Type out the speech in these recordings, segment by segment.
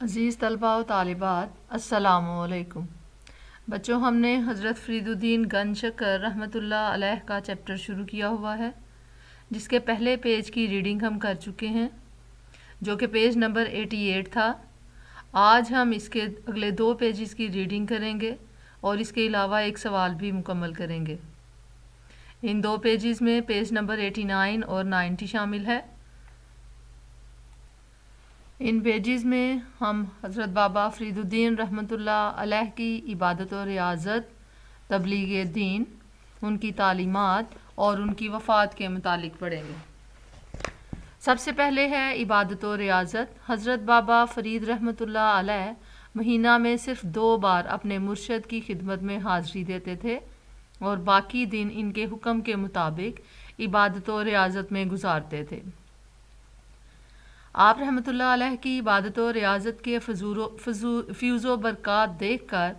عزیز طلباء و طالبات السلام علیکم۔ بچوں، ہم نے حضرت فرید الدین گنج شکر رحمۃ اللہ علیہ کا چیپٹر شروع کیا ہوا ہے، جس کے پہلے پیج کی ریڈنگ ہم کر چکے ہیں، جو کہ پیج نمبر 88 تھا۔ آج ہم اس کے اگلے 2 پیجز کی ریڈنگ کریں گے اور اس کے علاوہ ایک سوال بھی مکمل کریں گے۔ ان 2 پیجز میں پیج نمبر 89 اور 90 شامل ہے۔ ان پیجز میں ہم حضرت بابا فرید الدین رحمۃ اللہ علیہ کی عبادت و ریاضت، تبلیغ دین، ان کی تعلیمات اور ان کی وفات کے متعلق پڑھیں گے۔ سب سے پہلے ہے عبادت و ریاضت۔ حضرت بابا فرید رحمۃ اللہ علیہ مہینہ میں صرف 2 بار اپنے مرشد کی خدمت میں حاضری دیتے تھے اور باقی دن ان کے حکم کے مطابق عبادت و ریاضت میں گزارتے تھے۔ آپ رحمۃ اللہ علیہ کی عبادت و ریاضت کے فیوز و برکات دیکھ کر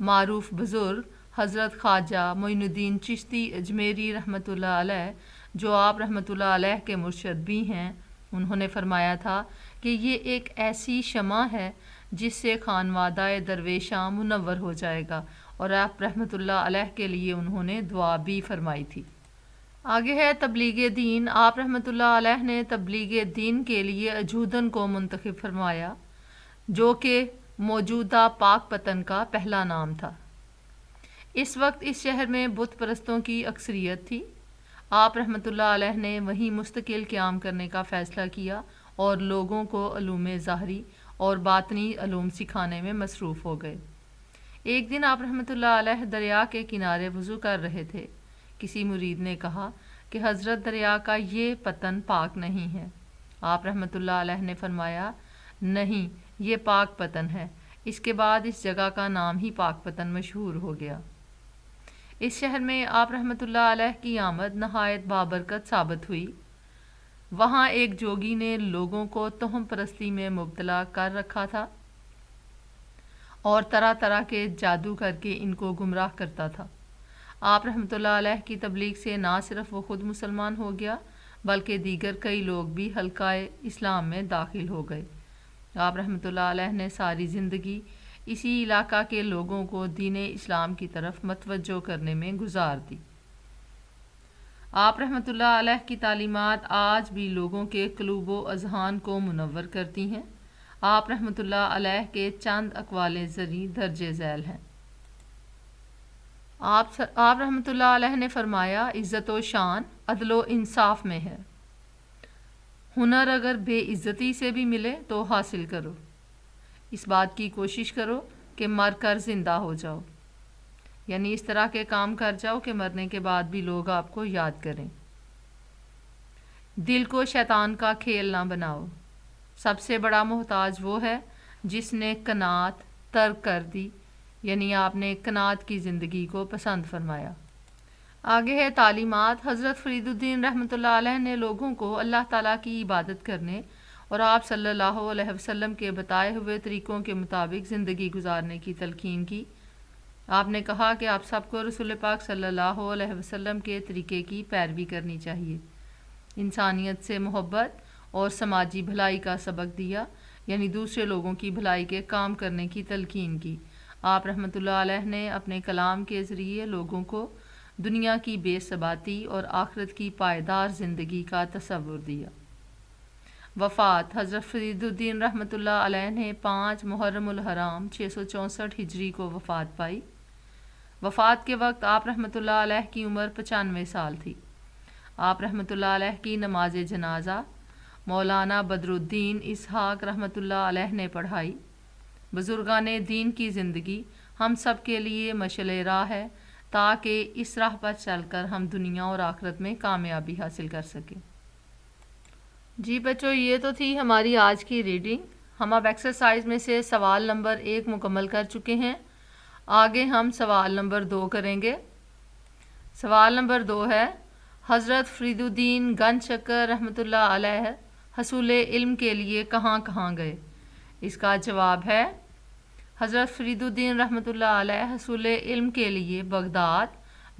معروف بزرگ حضرت خواجہ معین الدین چشتی اجمیری رحمۃ اللہ علیہ، جو آپ رحمۃ اللہ علیہ کے مرشد بھی ہیں، انہوں نے فرمایا تھا کہ یہ ایک ایسی شمع ہے جس سے خانوادہ درویشاں منور ہو جائے گا، اور آپ رحمۃ اللہ علیہ کے لیے انہوں نے دعا بھی فرمائی تھی۔ آگے ہے تبلیغ دین۔ آپ رحمۃ اللہ علیہ نے تبلیغ دین کے لیے اجودن کو منتخب فرمایا، جو کہ موجودہ پاک پتن کا پہلا نام تھا۔ اس وقت اس شہر میں بت پرستوں کی اکثریت تھی۔ آپ رحمۃ اللہ علیہ نے وہیں مستقل قیام کرنے کا فیصلہ کیا اور لوگوں کو علوم ظاہری اور باطنی علوم سکھانے میں مصروف ہو گئے۔ ایک دن آپ رحمۃ اللہ علیہ دریا کے کنارے وضو کر رہے تھے۔ کسی مرید نے کہا کہ حضرت دریا کا یہ پتن پاک نہیں ہے۔ آپ رحمۃ اللہ علیہ نے فرمایا، نہیں، یہ پاک پتن ہے۔ اس کے بعد اس جگہ کا نام ہی پاک پتن مشہور ہو گیا۔ اس شہر میں آپ رحمۃ اللہ علیہ کی آمد نہایت بابرکت ثابت ہوئی۔ وہاں ایک جوگی نے لوگوں کو توہم پرستی میں مبتلا کر رکھا تھا اور طرح طرح کے جادو کر کے ان کو گمراہ کرتا تھا۔ آپ رحمۃ اللہ علیہ کی تبلیغ سے نہ صرف وہ خود مسلمان ہو گیا، بلکہ دیگر کئی لوگ بھی حلقہ اسلام میں داخل ہو گئے۔ آپ رحمۃ اللہ علیہ نے ساری زندگی اسی علاقہ کے لوگوں کو دین اسلام کی طرف متوجہ کرنے میں گزار دی۔ آپ رحمۃ اللہ علیہ کی تعلیمات آج بھی لوگوں کے قلوب و اذہان کو منور کرتی ہیں۔ آپ رحمۃ اللہ علیہ کے چند اقوال زرعی درج ذیل ہیں۔ آپ رحمۃ اللہ علیہ نے فرمایا، عزت و شان عدل و انصاف میں ہے۔ ہنر اگر بے عزتی سے بھی ملے تو حاصل کرو۔ اس بات کی کوشش کرو کہ مر کر زندہ ہو جاؤ، یعنی اس طرح کے کام کر جاؤ کہ مرنے کے بعد بھی لوگ آپ کو یاد کریں۔ دل کو شیطان کا کھیل نہ بناؤ۔ سب سے بڑا محتاج وہ ہے جس نے قناعت ترک کر دی، یعنی آپ نے قناعت کی زندگی کو پسند فرمایا۔ آگے ہے تعلیمات۔ حضرت فرید الدین رحمۃ اللہ علیہ نے لوگوں کو اللہ تعالیٰ کی عبادت کرنے اور آپ صلی اللہ علیہ وسلم کے بتائے ہوئے طریقوں کے مطابق زندگی گزارنے کی تلقین کی۔ آپ نے کہا کہ آپ سب کو رسول پاک صلی اللہ علیہ وسلم کے طریقے کی پیروی کرنی چاہیے۔ انسانیت سے محبت اور سماجی بھلائی کا سبق دیا، یعنی دوسرے لوگوں کی بھلائی کے کام کرنے کی تلقین کی۔ آپ رحمۃ اللہ علیہ نے اپنے کلام کے ذریعے لوگوں کو دنیا کی بے ثباتی اور آخرت کی پائیدار زندگی کا تصور دیا۔ وفات۔ حضرت فرید الدین رحمۃ اللہ علیہ نے 5 محرم الحرام 664 ہجری کو وفات پائی۔ وفات کے وقت آپ رحمۃ اللہ علیہ کی عمر 95 سال تھی۔ آپ رحمۃ اللہ علیہ کی نماز جنازہ مولانا بدر الدین اسحاق رحمۃ اللہ علیہ نے پڑھائی۔ بزرگان دین کی زندگی ہم سب کے لیے مشعل راہ ہے، تاکہ اس راہ پر چل کر ہم دنیا اور آخرت میں کامیابی حاصل کر سکیں۔ جی بچوں، یہ تو تھی ہماری آج کی ریڈنگ۔ ہم اب ایکسرسائز میں سے سوال نمبر 1 مکمل کر چکے ہیں۔ آگے ہم سوال نمبر 2 کریں گے۔ سوال نمبر 2 ہے، حضرت فرید الدین گنج شکر رحمۃ اللہ علیہ حصول علم کے لیے کہاں کہاں گئے؟ اس کا جواب ہے، حضرت فرید الدین رحمۃ اللہ علیہ حصول علم کے لیے بغداد،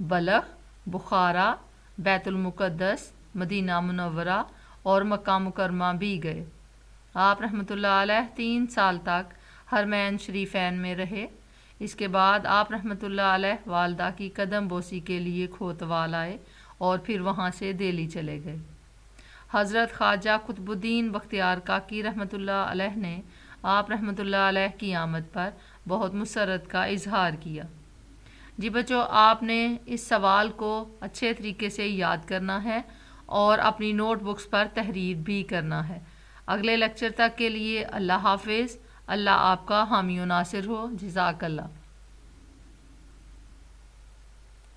بلخ، بخارا، بیت المقدس، مدینہ منورہ اور مکہ مکرمہ بھی گئے۔ آپ رحمۃ اللہ علیہ 3 سال تک حرمین شریفین میں رہے۔ اس کے بعد آپ رحمۃ اللہ علیہ والدہ کی قدم بوسی کے لیے کھوتوال آئے اور پھر وہاں سے دہلی چلے گئے۔ حضرت خواجہ قطب الدین بختیار کاکی رحمۃ اللہ علیہ نے آپ رحمۃ اللہ علیہ کی آمد پر بہت مسرت کا اظہار کیا۔ جی بچوں، آپ نے اس سوال کو اچھے طریقے سے یاد کرنا ہے اور اپنی نوٹ بکس پر تحریر بھی کرنا ہے۔ اگلے لیکچر تک کے لیے اللہ حافظ۔ اللہ آپ کا حامی و ناصر ہو۔ جزاک اللہ۔